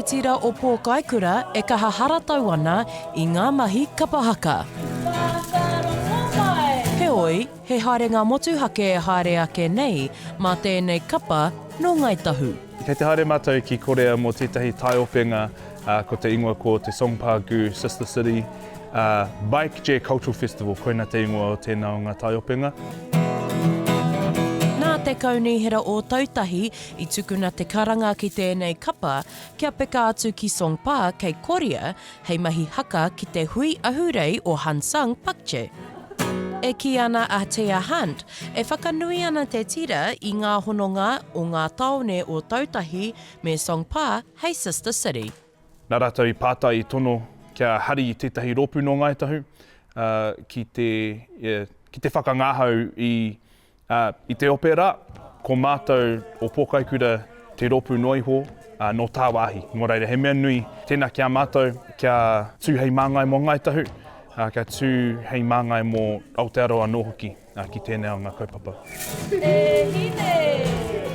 tira o Pokaikura e kaha haratau ana i ngā mahi kapa haka. Heoi, he haere ngā motu hake e haere ake nei mā tēnei kapa no Ngāi Tahu. Kei te haere mātou ki korea mō tētahi tai openga ko te ingoa ko te Songpa-Gu sister city Baekje Cultural Festival, koina te ingoa o tēnā o ngā tai openga. Nā te kaunihera o Ōtautahi i tukuna te karanga ki tēnei kapa, kia peka atu ki Songpa kei Korea hei mahi haka ki te hui Ahurei o Hansung Baekje. E ki ana a Tea Hunt, e whakanui ana te tira i ngā hononga o ngā taone o Ōtautahi me Songpa hei sister city. Nā rātou i pātai i tono kia hari i tētahi rōpū no Ngāi Tahu ki te whakangāhau i te opera, ko mātou o Pokaikura te rōpū noiho no tā wāhi. Ngō reira, he mea nui tēnā kia mātou kia tū hei māngai mō Ngāi Tahu, kia tū hei māngai mō Aotearoa Nōhoki ki tēnei o ngā kaupapa.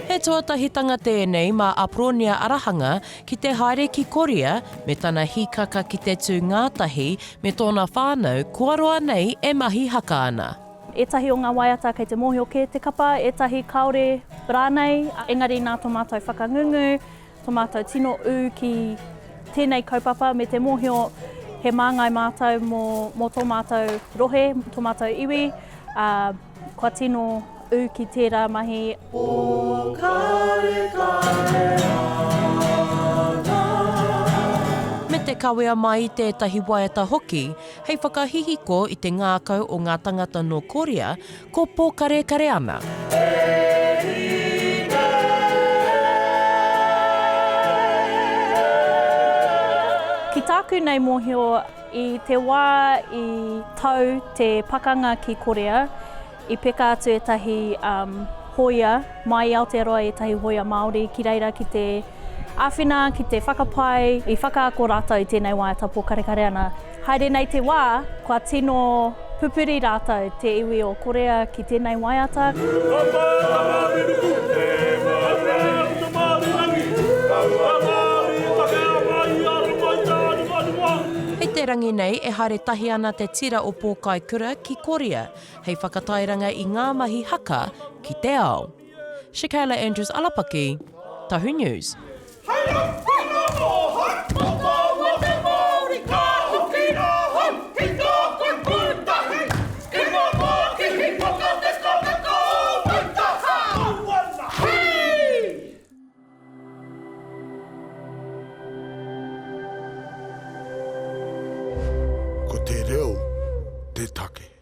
He tuatahitanga tēnei mā Apronia Arahanga ki te haere ki Korea me tana hikaka ki te tū Ngātahi me tōna whānau kua roa nei e mahi haka ana. Ētahi o ngā waiata kei te mōhio ke te kapa, ētahi kaore rānei, engari nā tō mātou whakangungu, tō mātou tino ū ki tēnei kaupapa me te mōhio he māngai mātou mō tō mātou rohe, tō mātou iwi, kua tino ū ki tērā mahi. Me te kawea mai tētahi waiata hoki, hei whakahihiko i te ngākau o ngā tangata no Korea, ko pōkare ana. Ki tāku nei mōhio i te wā i tau te pakanga ki Korea, i peka atu etahi hoia, mai Aotearoa etahi hoia Māori, ki reira ki te āwhina, ki te whakapai, i whakaako rātou i tēnei waiata pōkare ana. Haere nei te wā, kua tino pupuri rātou te iwi o Korea ki tēnei waiata. Hei te rangi nei e haere tahi ana te tira o Pokaikura ki Korea, hei whakatairanga i ngā mahi haka ki te ao. Shakayla Andrews-Alapaki, Tahu News. Ko te reo, te take.